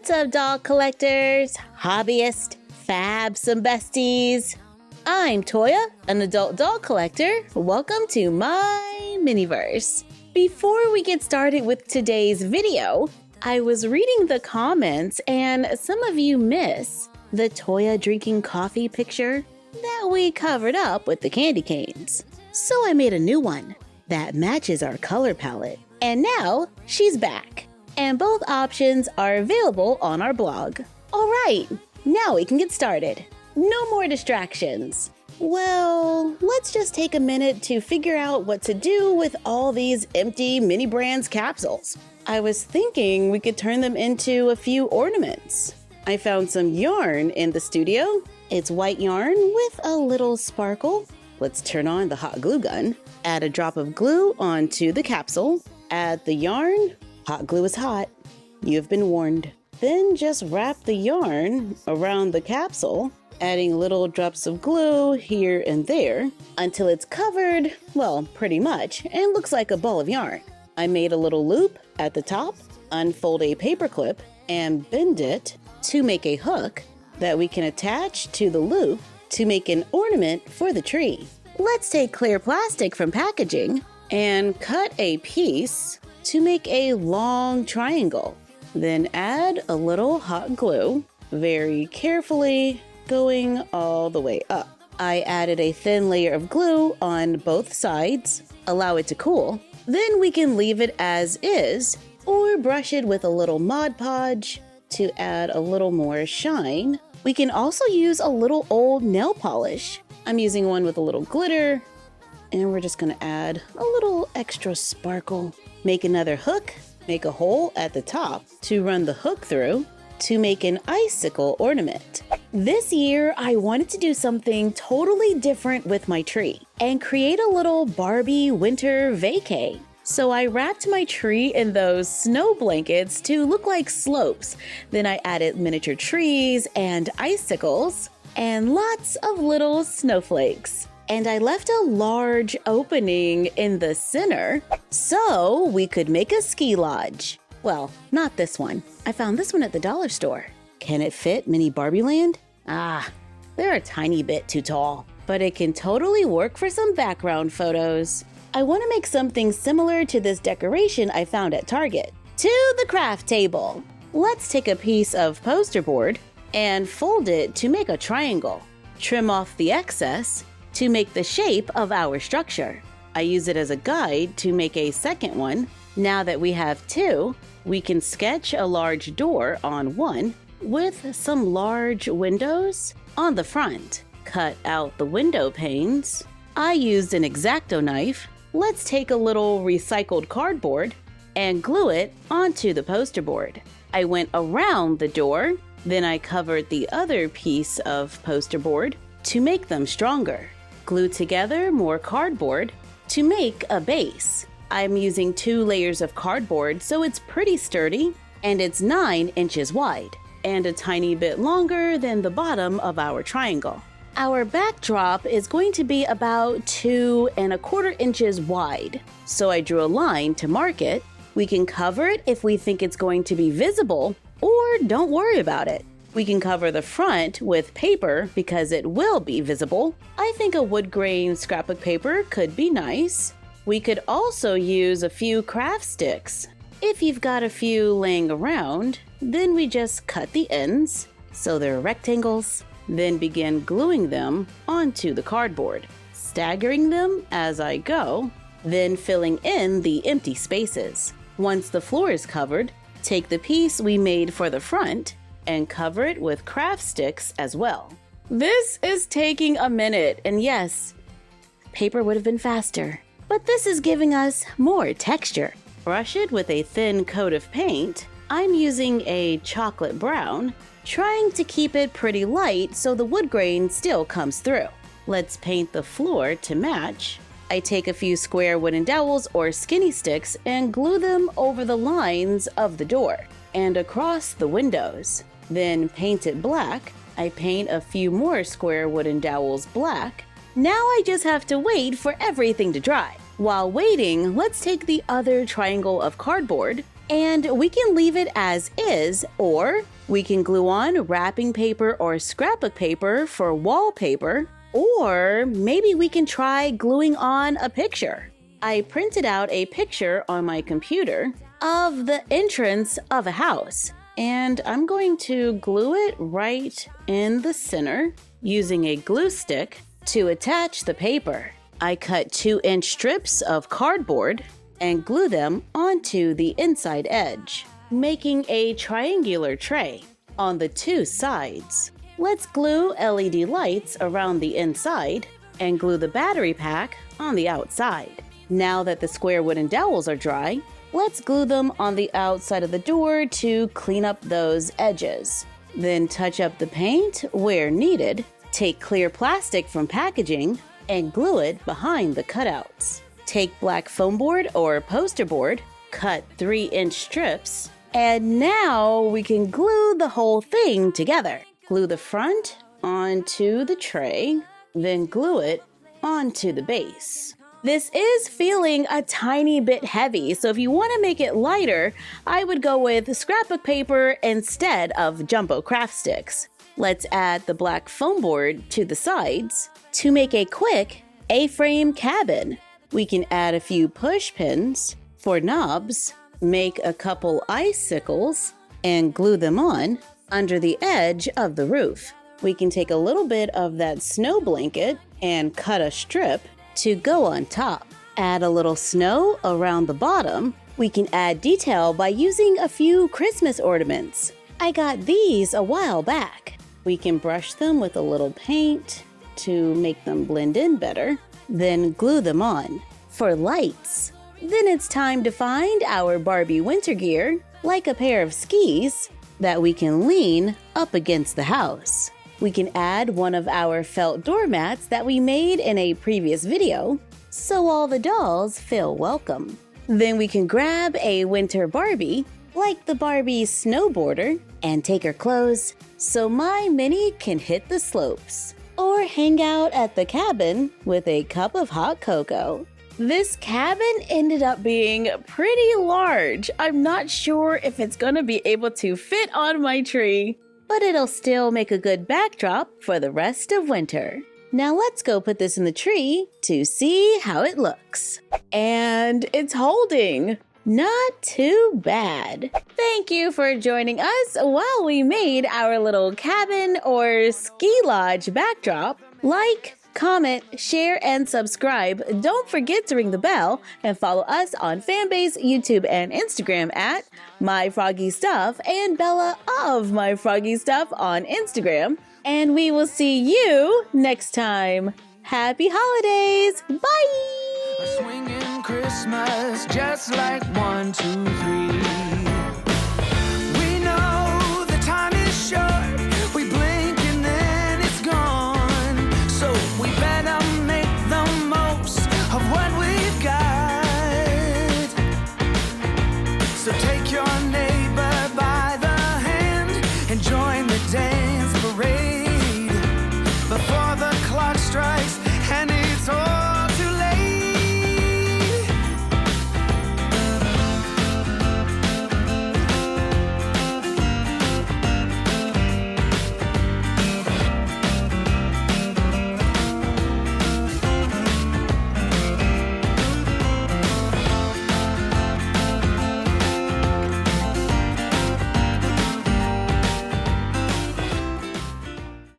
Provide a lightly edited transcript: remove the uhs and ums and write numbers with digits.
What's up, doll collectors, hobbyists, fabsome besties? I'm Toya, an adult doll collector. Welcome to my miniverse. Before we get started with today's video, I was reading the comments and some of you miss the Toya drinking coffee picture that we covered up with the candy canes. So I made a new one that matches our color palette. And now she's back. And both options are available on our blog. All right, now we can get started. No more distractions. Well, let's just take a minute to figure out what to do with all these empty mini brands capsules. I was thinking we could turn them into a few ornaments. I found some yarn in the studio. It's white yarn with a little sparkle. Let's turn on the hot glue gun. Add a drop of glue onto the capsule. Add the yarn. Hot glue is hot. You have been warned. Then just wrap the yarn around the capsule, adding little drops of glue here and there until it's covered, well, pretty much, and looks like a ball of yarn. I made a little loop at the top, unfold a paper clip, and bend it to make a hook that we can attach to the loop to make an ornament for the tree. Let's take clear plastic from packaging and cut a piece to make a long triangle. Then add a little hot glue, very carefully going all the way up. I added a thin layer of glue on both sides, allow it to cool. Then we can leave it as is or brush it with a little Mod Podge to add a little more shine. We can also use a little old nail polish. I'm using one with a little glitter, and we're just gonna add a little extra sparkle. Make another hook, make a hole at the top to run the hook through to make an icicle ornament. This year, I wanted to do something totally different with my tree and create a little Barbie Winter Vacay. So I wrapped my tree in those snow blankets to look like slopes. Then I added miniature trees and icicles and lots of little snowflakes. And I left a large opening in the center so we could make a ski lodge. Well, not this one. I found this one at the dollar store. Can it fit mini Barbie Land? They're a tiny bit too tall, but it can totally work for some background photos. I want to make something similar to this decoration I found at Target. To the craft table. Let's take a piece of poster board and fold it to make a triangle. Trim off the excess to make the shape of our structure. I use it as a guide to make a second one. Now that we have two, we can sketch a large door on one with some large windows on the front. Cut out the window panes. I used an X-Acto knife. Let's take a little recycled cardboard and glue it onto the poster board. I went around the door, then I covered the other piece of poster board to make them stronger. Glue together more cardboard to make a base. I'm using 2 layers of cardboard, so it's pretty sturdy, and it's 9 inches wide, and a tiny bit longer than the bottom of our triangle. Our backdrop is going to be about 2¼ inches wide, so I drew a line to mark it. We can cover it if we think it's going to be visible, or don't worry about it. We can cover the front with paper because it will be visible. I think a wood grain scrapbook paper could be nice. We could also use a few craft sticks. If you've got a few laying around, then we just cut the ends so they're rectangles, then begin gluing them onto the cardboard, staggering them as I go, then filling in the empty spaces. Once the floor is covered, take the piece we made for the front and cover it with craft sticks as well. This is taking a minute, and yes, paper would have been faster, but this is giving us more texture. Brush it with a thin coat of paint. I'm using a chocolate brown, trying to keep it pretty light so the wood grain still comes through. Let's paint the floor to match. I take a few square wooden dowels or skinny sticks and glue them over the lines of the door and across the windows. Then paint it black. I paint a few more square wooden dowels black. Now I just have to wait for everything to dry. While waiting, let's take the other triangle of cardboard and we can leave it as is, or We can glue on wrapping paper or scrapbook paper for wallpaper, or maybe we can try gluing on a picture. I printed out a picture on my computer of the entrance of a house, and I'm going to glue it right in the center using a glue stick to attach the paper. I cut 2-inch strips of cardboard and glue them onto the inside edge, making a triangular tray on the 2 sides. Let's glue LED lights around the inside and glue the battery pack on the outside. Now that the square wooden dowels are dry, let's glue them on the outside of the door to clean up those edges. Then touch up the paint where needed. Take clear plastic from packaging and glue it behind the cutouts. Take black foam board or poster board, cut 3-inch strips, and now we can glue the whole thing together. Glue the front onto the tray, then glue it onto the base. This is feeling a tiny bit heavy, so if you want to make it lighter, I would go with scrapbook paper instead of jumbo craft sticks. Let's add the black foam board to the sides to make a quick A-frame cabin. We can add a few push pins for knobs, make a couple icicles, and glue them on under the edge of the roof. We can take a little bit of that snow blanket and cut a strip to go on top. Add a little snow around the bottom. We can add detail by using a few Christmas ornaments. I got these a while back. We can brush them with a little paint to make them blend in better, then glue them on. For lights, then it's time to find our Barbie winter gear, like a pair of skis that we can lean up against the house. We can add one of our felt doormats that we made in a previous video, so all the dolls feel welcome. Then we can grab a winter Barbie, like the Barbie snowboarder, and take her clothes so my Minnie can hit the slopes, or hang out at the cabin with a cup of hot cocoa. This cabin ended up being pretty large. I'm not sure if it's gonna be able to fit on my tree, but it'll still make a good backdrop for the rest of winter. Now let's go put this in the tree to see how it looks. And it's holding. Not too bad. Thank you for joining us while we made our little cabin or ski lodge backdrop. Like, comment, share, and subscribe. Don't forget to ring the bell and follow us on Fanbase, YouTube, and Instagram at MyFroggyStuff and Bella of MyFroggyStuff on Instagram. And we will see you next time. Happy holidays! Bye! A swinging Christmas, just like 1, 2, 3.